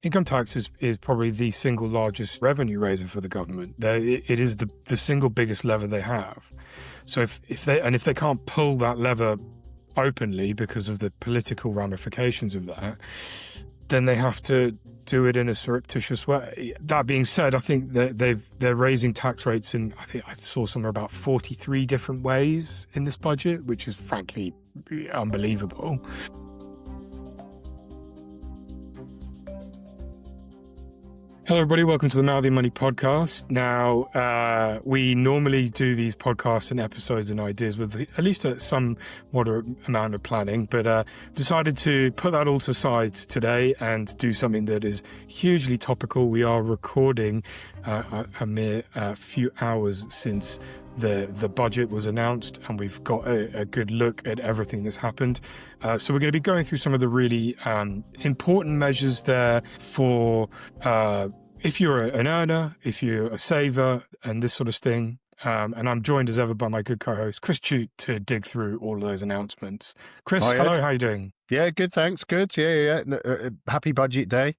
Income tax is probably the single largest revenue raiser for the government. It is the single biggest lever they have. So if they can't pull that lever openly because of the political ramifications of that, then they have to do it in a surreptitious way. That being said, I think that they're raising tax rates in, I think I saw somewhere about 43 different ways in this budget, which is frankly unbelievable. Hello, everybody. Welcome to the Mouthy Money podcast. Now, we normally do these podcasts and episodes and ideas with at least some moderate amount of planning, but decided to put that all to side today and do something that is hugely topical. We are recording a mere few hours since the budget was announced, and we've got a good look at everything that's happened. So we're going to be going through some of the really important measures there for if you're an earner, if you're a saver, and this sort of thing. And I'm joined as ever by my good co-host, Chris Chute, to dig through all of those announcements. Chris, Hi, hello, how are you doing? Yeah, good, thanks. Good. Yeah. Happy budget day.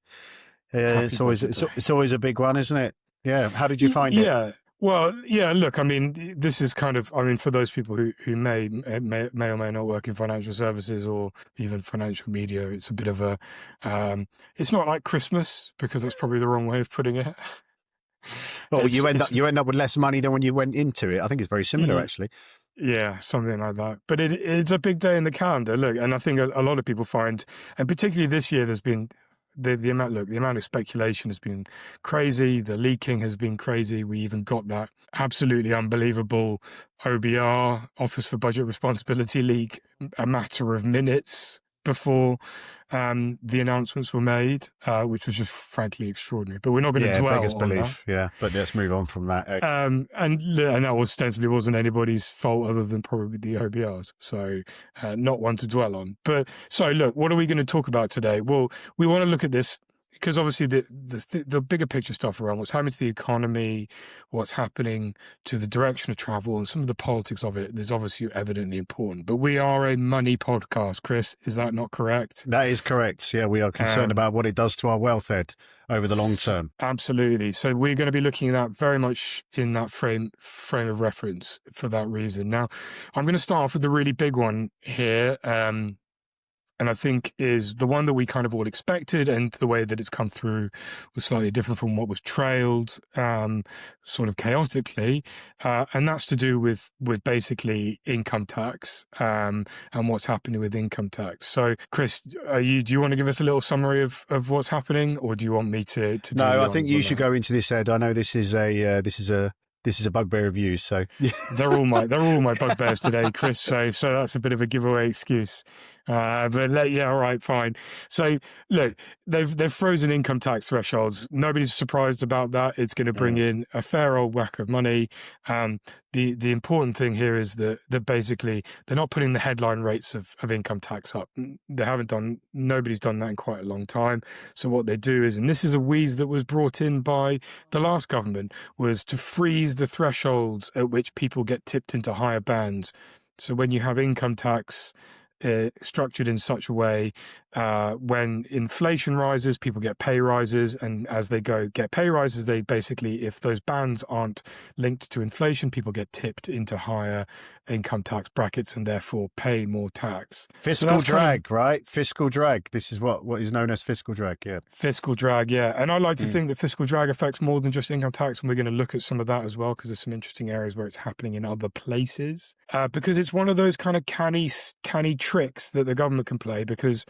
It's always a big one, isn't it? Yeah. How did you find it? Yeah. Well, yeah, look, I mean, this is kind of, I mean, for those people who may or may not work in financial services or even financial media, it's a bit of a, it's not like Christmas, because that's probably the wrong way of putting it. Well, you end up with less money than when you went into it. I think it's very similar, actually. Yeah, something like that. But it's a big day in the calendar, look, and I think a lot of people find, and particularly this year, there's been, the amount of speculation has been crazy. The leaking has been crazy. We even got that absolutely unbelievable OBR, Office for Budget Responsibility leak, a matter of minutes before the announcements were made, which was just frankly extraordinary. But we're not going to dwell on belief. that. Yeah, but let's move on from that. And that ostensibly wasn't anybody's fault other than probably the OBRs. So not one to dwell on. But so look, what are we going to talk about today? Well, we want to look at this because obviously the bigger picture stuff around what's happening to the economy, what's happening to the direction of travel, and some of the politics of it is obviously evidently important. But we are a money podcast, Chris. Is that not correct? That is correct. Yeah, we are concerned about what it does to our wealth, Ed, over the long term. Absolutely. So we're going to be looking at that very much in that frame of reference for that reason. Now, I'm going to start off with the really big one here. And I think is the one that we kind of all expected, and the way that it's come through was slightly different from what was trailed sort of chaotically. And that's to do with basically income tax and what's happening with income tax. So, Chris, do you want to give us a little summary of what's happening, or do you want me to do No, I think you should go into this, Ed. I know this is a bugbear of you, so they're all my bugbears today, Chris. So that's a bit of a giveaway excuse. All right, fine. So look, they've frozen income tax thresholds. Nobody's surprised about that. It's going to bring in a fair old whack of money. The important thing here is that basically they're not putting the headline rates of income tax up. Nobody's done that in quite a long time. So what they do is, and this is a wheeze that was brought in by the last government, was to freeze the thresholds at which people get tipped into higher bands. So when you have income tax structured in such a way, when inflation rises, people get pay rises, and as they get pay rises, they basically, if those bands aren't linked to inflation, people get tipped into higher income tax brackets and therefore pay more tax. Fiscal drag, right? Fiscal drag. This is what is known as fiscal drag, yeah. Fiscal drag, yeah. And I like to think that fiscal drag affects more than just income tax, and we're going to look at some of that as well, because there's some interesting areas where it's happening in other places. Because it's one of those kind of canny tricks that the government can play, because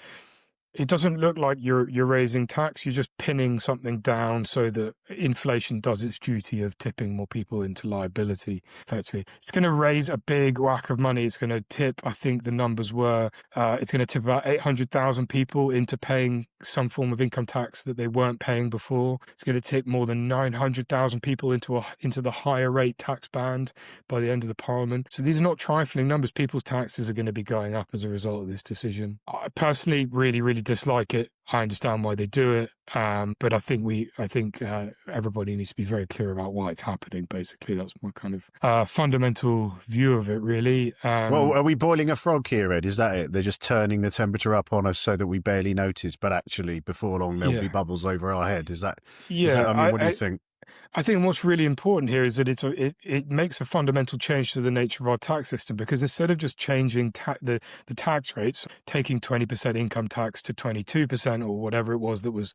it doesn't look like you're raising tax. You're just pinning something down so that inflation does its duty of tipping more people into liability, effectively. It's going to raise a big whack of money. It's going to tip, I think the numbers were, it's going to tip about 800,000 people into paying some form of income tax that they weren't paying before. It's going to tip more than 900,000 people into the higher rate tax band by the end of the parliament. So these are not trifling numbers. People's taxes are going to be going up as a result of this decision. I personally really dislike it. I understand why they do it, but I think everybody needs to be very clear about why it's happening. Basically, that's my kind of fundamental view of it, really. Well, are we boiling a frog here, Ed? Is that it? They're just turning the temperature up on us so that we barely notice, but actually, before long, there'll be bubbles over our head. Is that? I mean, what do you think? I think what's really important here is that it makes a fundamental change to the nature of our tax system, because instead of just changing the tax rates, taking 20% income tax to 22% or whatever it was that was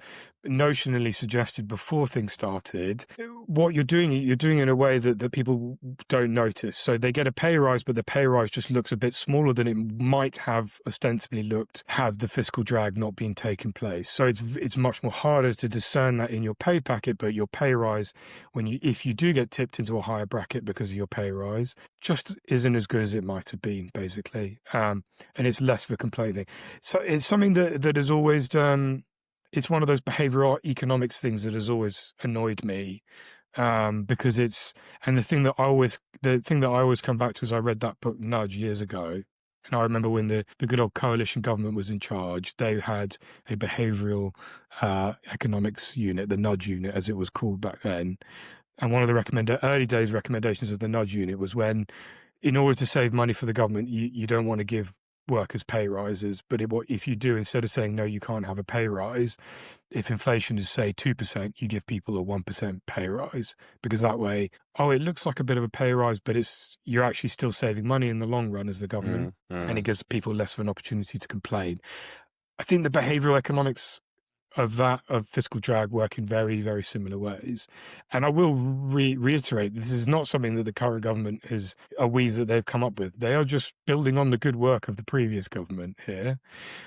notionally suggested before things started, what you're doing in a way that people don't notice. So they get a pay rise, but the pay rise just looks a bit smaller than it might have ostensibly looked had the fiscal drag not been taken place. So it's much more harder to discern that in your pay packet, but your pay rise, if you do get tipped into a higher bracket because of your pay rise, just isn't as good as it might have been, basically. And it's less of a complaint thing. So it's something that has always it's one of those behavioral economics things that has always annoyed me, because the thing that I always come back to is I read that book Nudge years ago. And I remember when the good old coalition government was in charge, they had a behavioural economics unit, the Nudge unit, as it was called back then. And one of the early days recommendations of the Nudge unit was when, in order to save money for the government, you don't want to give workers pay rises. But if you do, instead of saying, no, you can't have a pay rise, if inflation is, say, 2%, you give people a 1% pay rise, because that way, it looks like a bit of a pay rise, but you're actually still saving money in the long run as the government, and it gives people less of an opportunity to complain. I think the behavioural economics of fiscal drag work in very, very similar ways. And I will reiterate, this is not something that the current government is a wheeze that they've come up with. They are just building on the good work of the previous government here,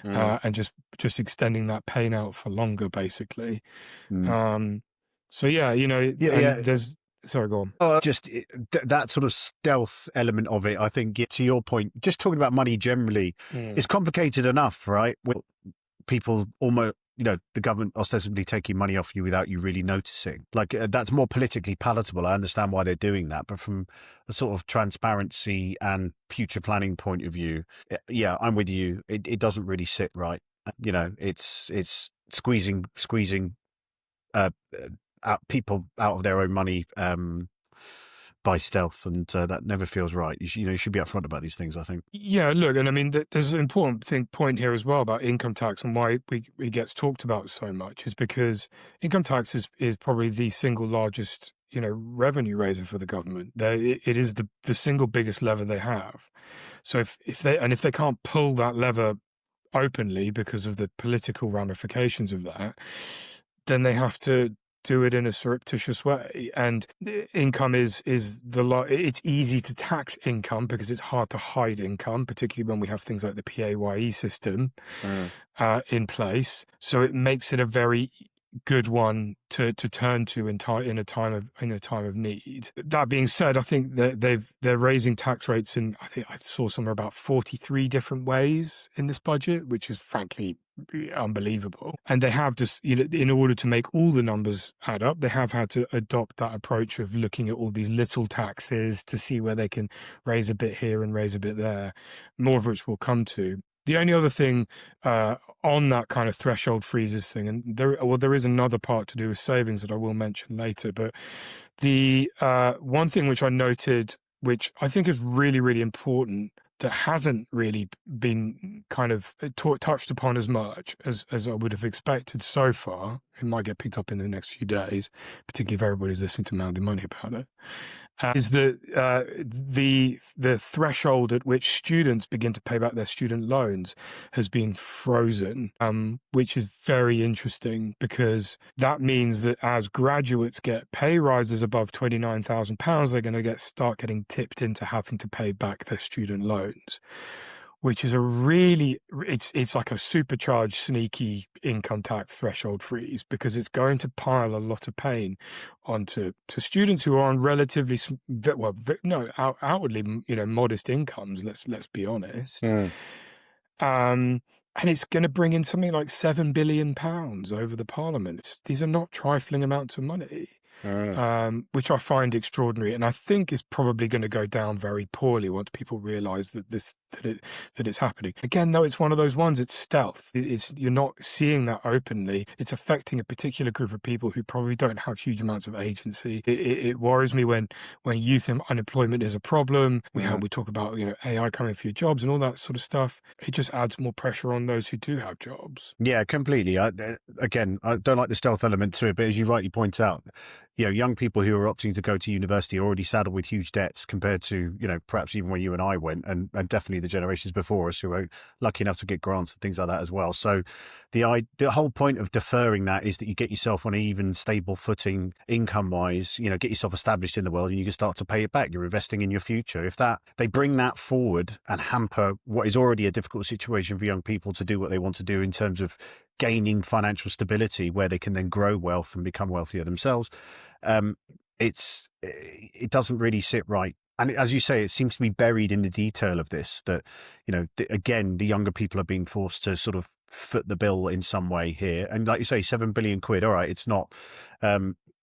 and just extending that pain out for longer, basically. So yeah, there's... Sorry, go on. That sort of stealth element of it, I think, to your point, just talking about money generally, it's complicated enough, right? With people almost, the government ostensibly taking money off you without you really noticing. Like, that's more politically palatable. I understand why they're doing that. But from a sort of transparency and future planning point of view, yeah, I'm with you. It doesn't really sit right. It's squeezing people out of their own money by stealth, and that never feels right. You should be upfront about these things, I think. Yeah, look, and I mean, there's an important point here as well about income tax, and why it gets talked about so much is because income tax is probably the single largest revenue raiser for the government. It is the single biggest lever they have. So if they can't pull that lever openly because of the political ramifications of that, then they have to do it in a surreptitious way. And income it's easy to tax income because it's hard to hide income, particularly when we have things like the PAYE system in place. So it makes it a very good one to turn to in a time of need. That being said, I think that they're raising tax rates in, I think I saw somewhere about 43 different ways in this budget, which is frankly unbelievable. And they have just, in order to make all the numbers add up, they have had to adopt that approach of looking at all these little taxes to see where they can raise a bit here and raise a bit there, more of which we'll come to. The only other thing on that kind of threshold freezes thing, and there is another part to do with savings that I will mention later, but the one thing which I noted, which I think is really, really important, that hasn't really been kind of touched upon as much as I would have expected so far. It might get picked up in the next few days, particularly if everybody's listening to Mountain Money about it. Is that the threshold at which students begin to pay back their student loans has been frozen, which is very interesting, because that means that as graduates get pay rises above £29,000, they're going to start getting tipped into having to pay back their student loans, which is it's like a supercharged, sneaky income tax threshold freeze, because it's going to pile a lot of pain onto students who are on relatively, outwardly, modest incomes. Let's be honest. And it's going to bring in something like £7 billion over the Parliament. These are not trifling amounts of money, which I find extraordinary, and I think is probably going to go down very poorly once people realise that it's happening. Again, though, it's one of those ones. It's stealth. You're not seeing that openly. It's affecting a particular group of people who probably don't have huge amounts of agency. It worries me when youth unemployment is a problem. We talk about AI coming for your jobs and all that sort of stuff. It just adds more pressure on those who do have jobs. Yeah, completely. Again, I don't like the stealth element to it, but as you rightly point out, young people who are opting to go to university are already saddled with huge debts compared to, perhaps even when you and I went, and definitely the generations before us who were lucky enough to get grants and things like that as well. So the whole point of deferring that is that you get yourself on an even stable footing income-wise, get yourself established in the world, and you can start to pay it back. You're investing in your future. If they bring that forward and hamper what is already a difficult situation for young people to do what they want to do in terms of gaining financial stability where they can then grow wealth and become wealthier themselves, it doesn't really sit right. And as you say, it seems to be buried in the detail of this that, again, the younger people are being forced to sort of foot the bill in some way here. And like you say, £7 billion. All right, it's not,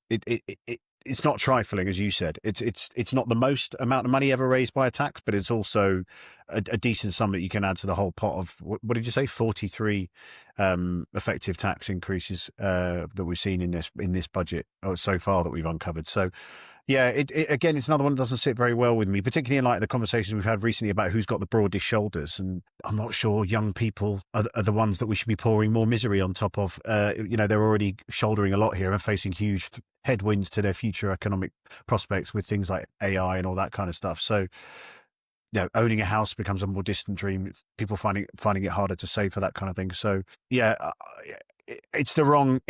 it's not trifling, as you said. It's not the most amount of money ever raised by a tax, but it's also a decent sum that you can add to the whole pot of, what did you say, 43 effective tax increases that we've seen in this budget so far that we've uncovered. So yeah, again, it's another one that doesn't sit very well with me, particularly in light of the conversations we've had recently about who's got the broadest shoulders. And I'm not sure young people are the ones that we should be pouring more misery on top of. They're already shouldering a lot here and facing huge headwinds to their future economic prospects with things like AI and all that kind of stuff. So, owning a house becomes a more distant dream. People finding it harder to save for that kind of thing. So, yeah, it's the wrong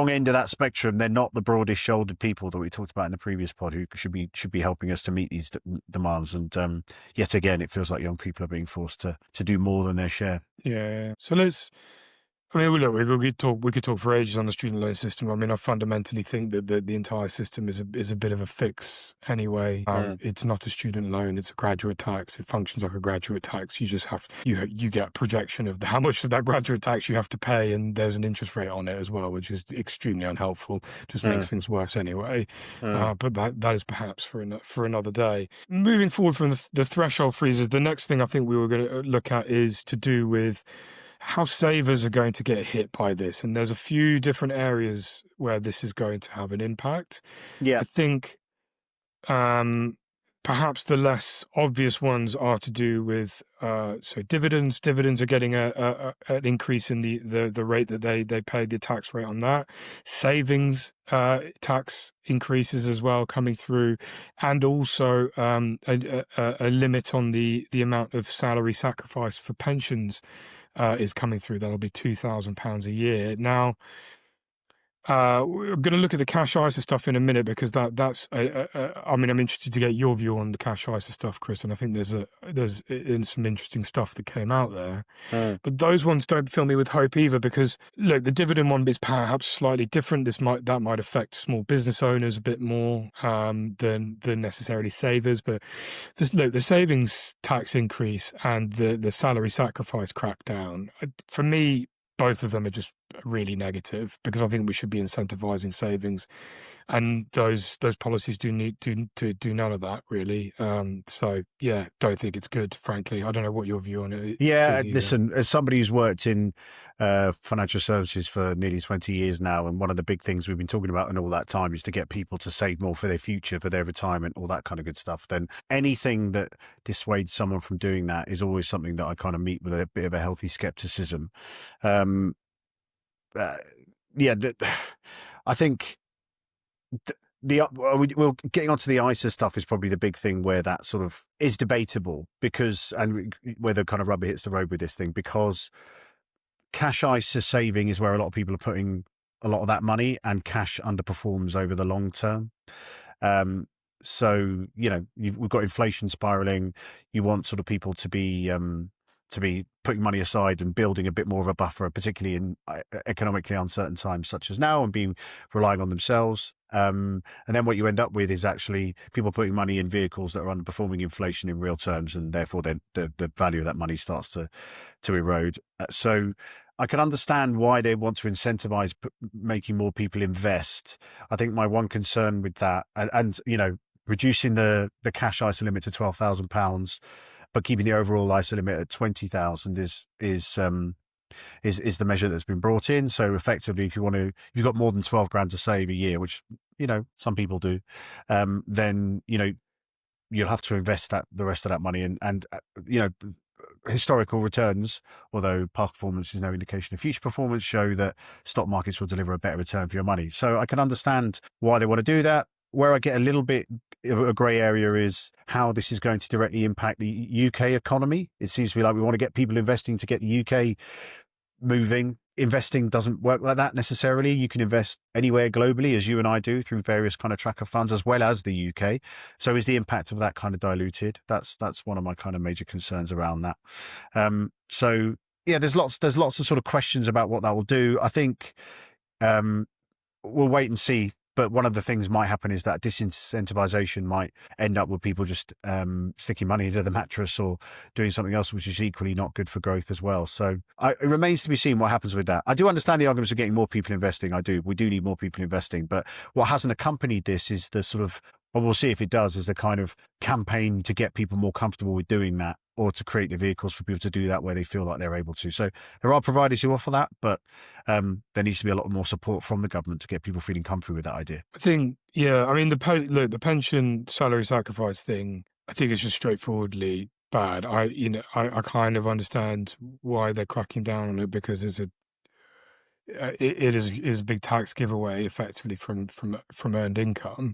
end of that spectrum. They're not the broadest shouldered people that we talked about in the previous pod who should be helping us to meet these demands. And yet again, it feels like young people are being forced to do more than their share. Yeah. So look, we could talk for ages on the student loan system. I mean, I fundamentally think that the entire system is a bit of a fix anyway. It's not a student loan; it's a graduate tax. It functions like a graduate tax. You just you get a projection of how much of that graduate tax you have to pay, and there's an interest rate on it as well, which is extremely unhelpful. Just makes things worse anyway. But that is perhaps for another day. Moving forward from the threshold freezes, the next thing I think we were going to look at is to do with how savers are going to get hit by this. And there's a few different areas where this is going to have an impact. Yeah. I think perhaps the less obvious ones are to do with dividends. Dividends are getting an increase in the rate that they pay, the tax rate on that. Savings tax increases as well coming through, and also a limit on the amount of salary sacrifice for pensions is coming through. That'll be £2,000 a year. Now, we're going to look at the cash ISA stuff in a minute because that's. I'm interested to get your view on the cash ISA stuff, Chris. And I think there's some interesting stuff that came out there. But those ones don't fill me with hope either because look, the dividend one is perhaps slightly different. That might affect small business owners a bit more than necessarily savers. But the savings tax increase and the salary sacrifice crackdown, for me, both of them are just really negative because I think we should be incentivizing savings, and those policies do need to do none of that really. So yeah, don't think it's good, frankly. I don't know what your view on it. Yeah, listen, as somebody who's worked in financial services for nearly 20 years now, and one of the big things we've been talking about in all that time is to get people to save more for their future, for their retirement, all that kind of good stuff. Then anything that dissuades someone from doing that is always something that I kind of meet with a bit of a healthy skepticism. I think getting onto the ISA stuff is probably the big thing where that sort of is debatable and where the kind of rubber hits the road with this thing, because cash ISA saving is where a lot of people are putting a lot of that money, and cash underperforms over the long term. So we've got inflation spiraling. You want sort of people to be to be putting money aside and building a bit more of a buffer, particularly in economically uncertain times such as now, and being relying on themselves. And then what you end up with is actually people putting money in vehicles that are underperforming inflation in real terms, and therefore then the value of that money starts to erode. So I can understand why they want to incentivize making more people invest. I think my one concern with that, and reducing the cash ISA limit to £12,000, but keeping the overall ISA limit at 20,000 is the measure that's been brought in. So effectively, if you've got more than 12 grand to save a year, which some people do, then you'll have to invest the rest of that money, and historical returns, although past performance is no indication of future performance, show that stock markets will deliver a better return for your money. So I can understand why they want to do that. Where I get a little bit of a grey area is how this is going to directly impact the UK economy. It seems to be like we want to get people investing to get the UK moving. Investing doesn't work like that necessarily. You can invest anywhere globally, as you and I do, through various kind of tracker funds, as well as the UK. So is the impact of that kind of diluted? That's one of my kind of major concerns around that. So yeah, there's lots of sort of questions about what that will do. I think we'll wait and see. But one of the things might happen is that disincentivization might end up with people just sticking money into the mattress or doing something else, which is equally not good for growth as well. So it remains to be seen what happens with that. I do understand the arguments of getting more people investing. I do. We do need more people investing. But what hasn't accompanied this is the sort of, well, we'll see if it does, is the kind of campaign to get people more comfortable with doing that, or to create the vehicles for people to do that where they feel like they're able to. So there are providers who offer that, but there needs to be a lot more support from the government to get people feeling comfy with that idea. I think, yeah, I mean, the pension salary sacrifice thing, I think it's just straightforwardly bad. I kind of understand why they're cracking down on it, because it is a big tax giveaway effectively from earned income.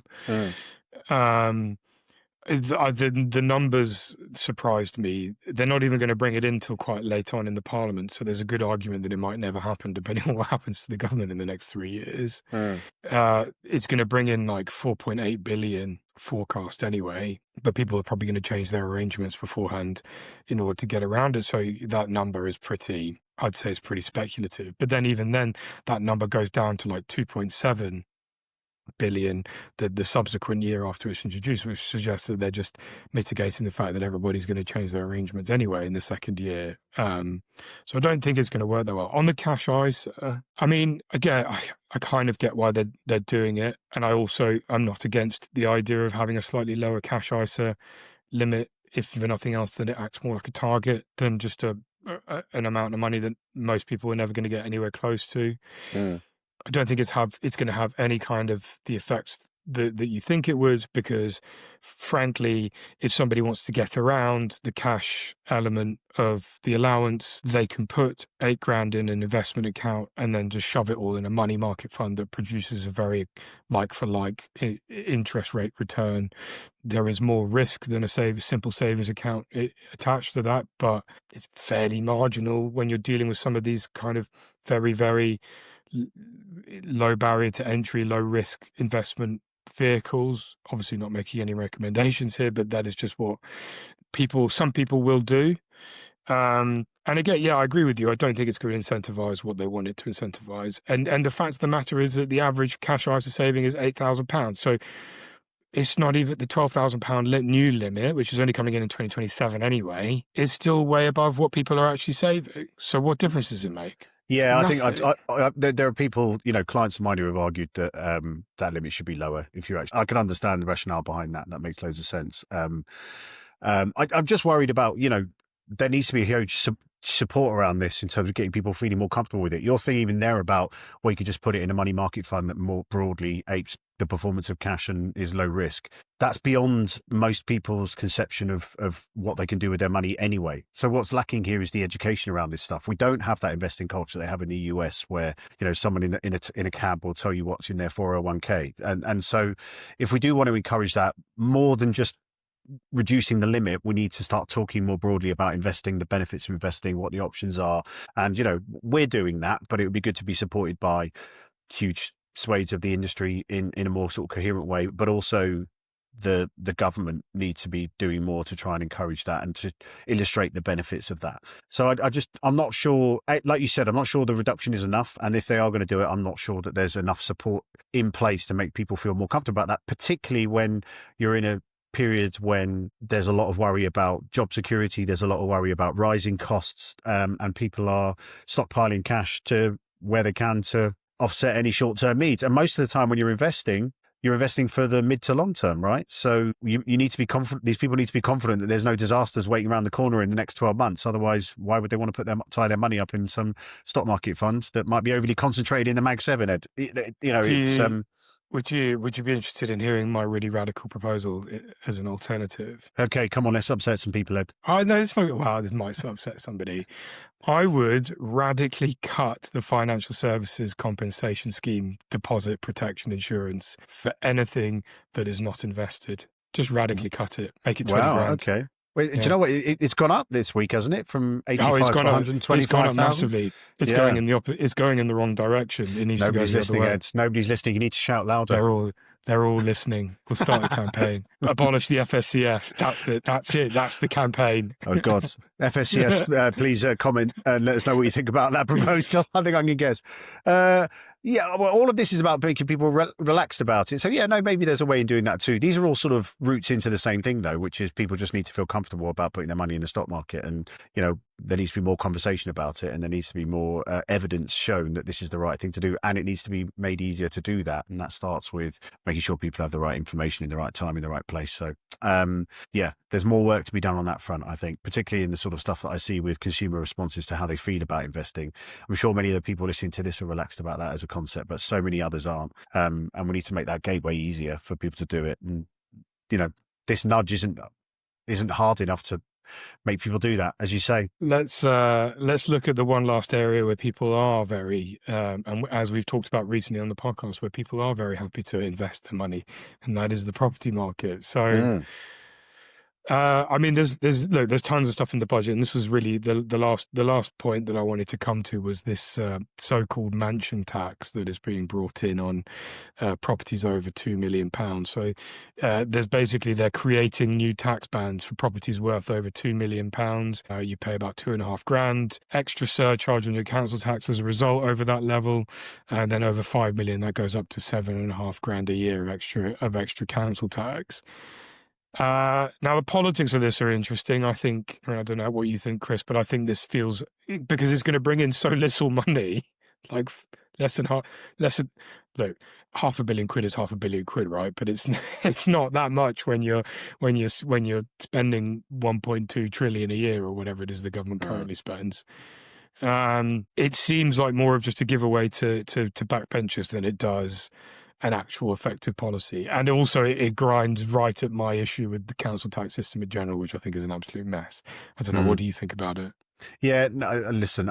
The numbers surprised me. They're not even going to bring it in till quite late on in the Parliament, so there's a good argument that it might never happen, depending on what happens to the government in the next 3 years. It's going to bring in like 4.8 billion forecast anyway, but people are probably going to change their arrangements beforehand in order to get around it. So that number is I'd say it's pretty speculative. But then even then, that number goes down to like 2.7 billion the subsequent year after it's introduced, which suggests that they're just mitigating the fact that everybody's going to change their arrangements anyway in the second year. So I don't think it's going to work that well. On the cash ISA, I mean, again, I kind of get why they're doing it, and I'm not against the idea of having a slightly lower cash ISA limit, if for nothing else, then it acts more like a target than just an amount of money that most people are never going to get anywhere close to. I don't think it's going to have any kind of the effects that you think it would, because frankly, if somebody wants to get around the cash element of the allowance, they can put 8 grand in an investment account and then just shove it all in a money market fund that produces a very like for like interest rate return. There is more risk than a simple savings account attached to that, but it's fairly marginal when you're dealing with some of these kind of very, very low barrier to entry, low risk investment vehicles. Obviously not making any recommendations here, but that is just what some people will do. And again, yeah, I agree with you. I don't think it's going to incentivize what they want it to incentivize. And the fact of the matter is that the average cash ISA saving is £8,000. So it's not even the £12,000 new limit, which is only coming in 2027 anyway, is still way above what people are actually saving. So what difference does it make? Yeah, Nothing. I think there are people, clients of mine who have argued that that limit should be lower. I can understand the rationale behind that. That makes loads of sense. I'm just worried about, there needs to be a huge support around this in terms of getting people feeling more comfortable with it. Your thing even there about you could just put it in a money market fund that more broadly apes the performance of cash and is low risk. That's beyond most people's conception of what they can do with their money anyway. So what's lacking here is the education around this stuff. We don't have that investing culture they have in the US, where someone in a cab will tell you what's in their 401k. And so if we do want to encourage that, more than just reducing the limit, we need to start talking more broadly about investing, the benefits of investing, what the options are. And we're doing that, but it would be good to be supported by huge swathes of the industry in a more sort of coherent way, but also the government need to be doing more to try and encourage that and to illustrate the benefits of that. So I'm not sure, like you said, I'm not sure the reduction is enough. And if they are going to do it, I'm not sure that there's enough support in place to make people feel more comfortable about that, particularly when you're in a period when there's a lot of worry about job security, there's a lot of worry about rising costs, and people are stockpiling cash to where they can to offset any short-term needs. And most of the time when you're investing for the mid to long term, right? So you need to be confident. These people need to be confident that there's no disasters waiting around the corner in the next 12 months. Otherwise, why would they want to tie their money up in some stock market funds that might be overly concentrated in the Mag 7? Ed? Would you be interested in hearing my really radical proposal as an alternative? Okay, come on, let's upset some people, Ed. I know it's not. Wow, this might upset somebody. I would radically cut the financial services compensation scheme deposit protection insurance for anything that is not invested. Just radically cut it. Make it 20 grand. Okay. Wait, do you know what? It's gone up this week, hasn't it? From 85 to 125,000. It's gone up massively. It's going in it's going in the wrong direction. It needs to go the other way. Ed. Nobody's listening. You need to shout louder. They're all listening. We'll start a campaign. Abolish the FSCS. That's it. That's the campaign. Oh God, FSCS! Please comment and let us know what you think about that proposal. I think I can guess. Yeah, well, all of this is about making people relaxed about it. So yeah, no, maybe there's a way in doing that too. These are all sort of roots into the same thing though, which is people just need to feel comfortable about putting their money in the stock market. And, there needs to be more conversation about it, and there needs to be more evidence shown that this is the right thing to do. And it needs to be made easier to do that. And that starts with making sure people have the right information in the right time, in the right place. So yeah, there's more work to be done on that front, I think, particularly in the sort of stuff that I see with consumer responses to how they feel about investing. I'm sure many of the people listening to this are relaxed about that as a concept, but so many others aren't. And we need to make that gateway easier for people to do it. And, this nudge isn't hard enough to make people do that, as you say. Let's look at the one last area where people are very, and as we've talked about recently on the podcast, where people are very happy to invest their money, and that is the property market. So, I mean, there's tons of stuff in the budget, and this was really the last point that I wanted to come to was this so-called mansion tax that is being brought in on properties over £2 million. So they're creating new tax bands for properties worth over £2 million. You pay about £2,500 extra surcharge on your council tax as a result over that level, and then over £5 million that goes up to £7,500 a year of extra council tax. Now the politics of this are interesting. I don't know what you think, Chris, but I think this feels, because it's going to bring in so little money, like look, £500 million is £500 million, right? But it's not that much when you're spending 1.2 trillion a year or whatever it is the government currently spends. It seems like more of just a giveaway to backbenchers than it does an actual effective policy. And also it grinds right at my issue with the council tax system in general, which I think is an absolute mess. I don't know, what do you think about it? Yeah, no, listen,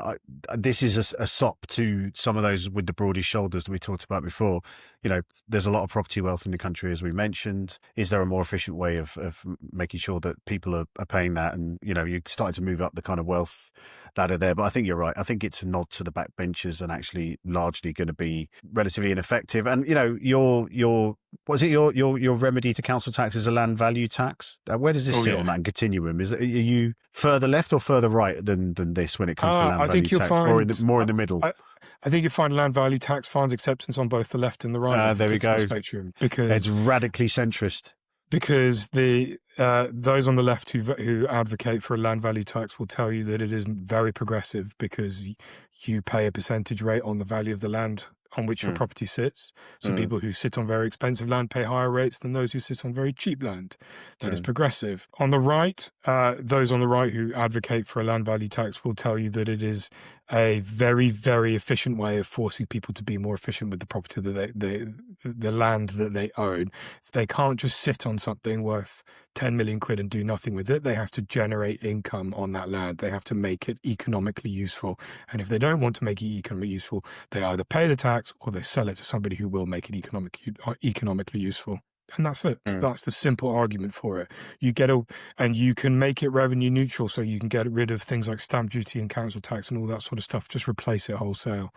this is a sop to some of those with the broadest shoulders that we talked about before. There's a lot of property wealth in the country, as we mentioned. Is there a more efficient way of making sure that people are paying that? And, you're starting to move up the kind of wealth ladder there. But I think you're right. I think it's a nod to the backbenchers and actually largely going to be relatively ineffective. And, your remedy to council tax is a land value tax. Where does this sit on that continuum? Are you further left or further right than this when it comes to land value tax, or more in the middle? I think you find land value tax finds acceptance on both the left and the right. There we go. Spectrum, because it's radically centrist. Because those on the left who advocate for a land value tax will tell you that it is very progressive, because you pay a percentage rate on the value of the land on which your property sits. So people who sit on very expensive land pay higher rates than those who sit on very cheap land. That is progressive. On the right, those on the right who advocate for a land value tax will tell you that it is a very, very efficient way of forcing people to be more efficient with the property that the land that they own. They can't just sit on something worth 10 million quid and do nothing with it. They have to generate income on that land. They have to make it economically useful. And if they don't want to make it economically useful, they either pay the tax or they sell it to somebody who will make it economically useful. And that's it. That's the simple argument for it. And you can make it revenue neutral, so you can get rid of things like stamp duty and council tax and all that sort of stuff. Just replace it wholesale.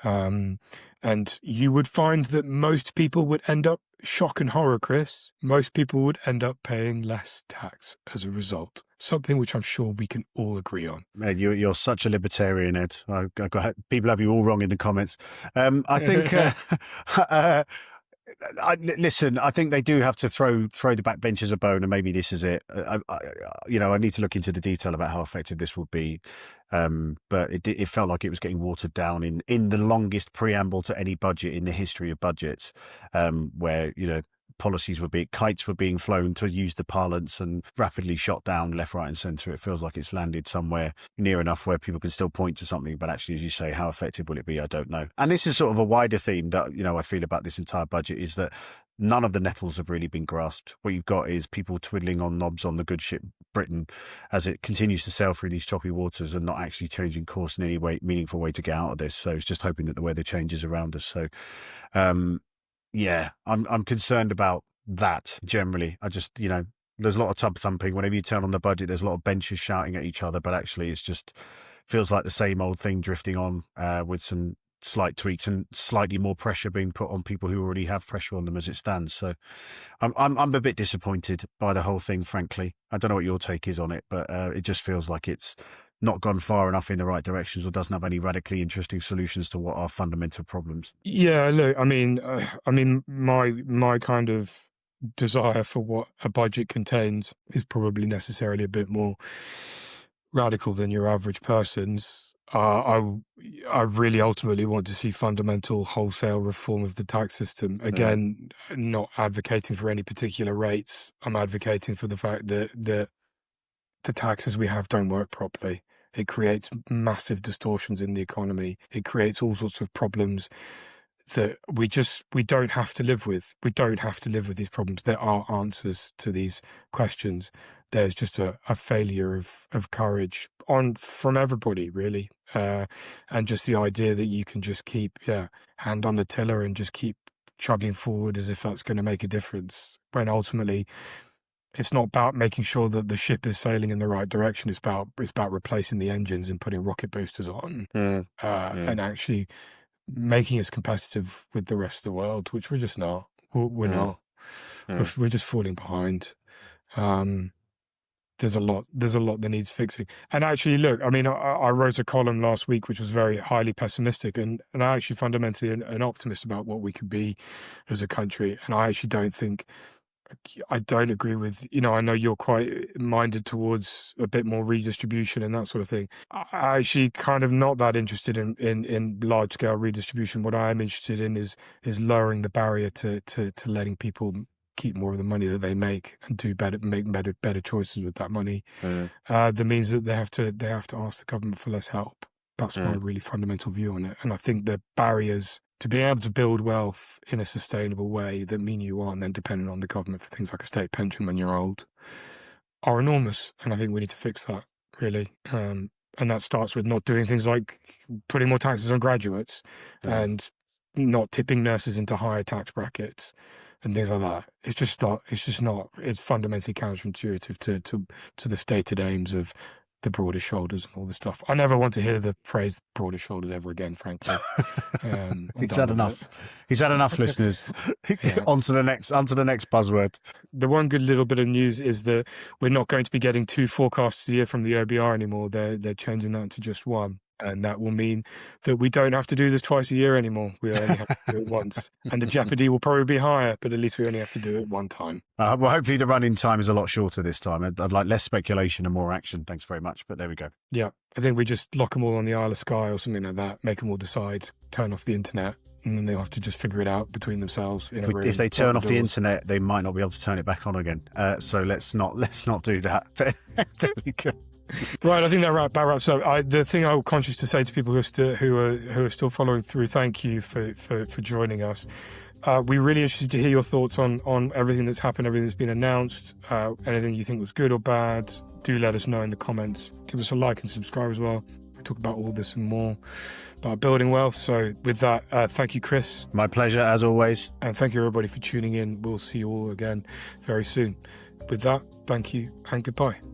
And you would find that most people would end up shock and horror, Chris, most people would end up paying less tax as a result. Something which I'm sure we can all agree on. Man, you're such a libertarian, Ed. People have you all wrong in the comments. I think. Listen, I think they do have to throw the backbenchers a bone, and maybe this is it. I need to look into the detail about how effective this will be, but it felt like it was getting watered down in the longest preamble to any budget in the history of budgets, where policies kites were being flown, to use the parlance, and rapidly shot down left, right and centre. It feels like it's landed somewhere near enough where people can still point to something, but actually, as you say, how effective will it be? I don't know. And this is sort of a wider theme that I feel about this entire budget, is that none of the nettles have really been grasped. What you've got is people twiddling on knobs on the good ship Britain as it continues to sail through these choppy waters and not actually changing course in any meaningful way to get out of this. So it's just hoping that the weather changes around us. So yeah, I'm concerned about that generally. I just, there's a lot of tub thumping. Whenever you turn on the budget, there's a lot of benches shouting at each other, but actually it's just feels like the same old thing drifting on, with some slight tweaks and slightly more pressure being put on people who already have pressure on them as it stands. So I'm a bit disappointed by the whole thing, frankly. I don't know what your take is on it, but it just feels like it's not gone far enough in the right directions, or doesn't have any radically interesting solutions to what are fundamental problems. Yeah, look, I mean, my kind of desire for what a budget contains is probably necessarily a bit more radical than your average person's. I really ultimately want to see fundamental wholesale reform of the tax system. Again, not advocating for any particular rates. I'm advocating for the fact that the taxes we have don't work properly. It creates massive distortions in the economy. It creates all sorts of problems that we don't have to live with. We don't have to live with these problems. There are answers to these questions. There's just a failure of courage from everybody, really. And just the idea that you can just keep hand on the tiller and just keep chugging forward as if that's going to make a difference, when ultimately it's not about making sure that the ship is sailing in the right direction. It's about replacing the engines and putting rocket boosters on, and actually making us competitive with the rest of the world, which we're just not. We're not. We're just falling behind. There's a lot that needs fixing. And actually, look, I mean, I wrote a column last week which was very highly pessimistic, and I actually fundamentally an optimist about what we could be as a country. And I don't agree with, I know you're quite minded towards a bit more redistribution and that sort of thing. I actually kind of not that interested in large scale redistribution. What I am interested in is lowering the barrier to letting people keep more of the money that they make and make better choices with that money. That means that they have to ask the government for less help. That's my really fundamental view on it. And I think the barriers to being able to build wealth in a sustainable way that mean you aren't then dependent on the government for things like a state pension when you're old are enormous. And I think we need to fix that, really. And that starts with not doing things like putting more taxes on graduates and not tipping nurses into higher tax brackets and things like that. It's fundamentally counterintuitive to the stated aims of the broader shoulders and all this stuff. I never want to hear the phrase broader shoulders ever again, frankly. He's had enough. He's had enough, listeners. On to the next buzzword. The one good little bit of news is that we're not going to be getting 2 forecasts a year from the OBR anymore. They're changing that to just one. And that will mean that we don't have to do this twice a year anymore. We only have to do it once. And the jeopardy will probably be higher, but at least we only have to do it one time. Well, hopefully the running time is a lot shorter this time. I'd like less speculation and more action. Thanks very much. But there we go. Yeah. I think we just lock them all on the Isle of Skye or something like that, make them all decide, turn off the internet, and then they'll have to just figure it out between themselves. If they turn off the internet, they might not be able to turn it back on again. So let's not do that. There we go. Right, I think that wraps up. The thing I'm conscious to say to people who are still following through, thank you for joining us. We're really interested to hear your thoughts on everything that's happened, everything that's been announced, anything you think was good or bad. Do let us know in the comments. Give us a like and subscribe as well. We talk about all this and more about building wealth. So with that, thank you, Chris. My pleasure, as always. And thank you, everybody, for tuning in. We'll see you all again very soon. With that, thank you and goodbye.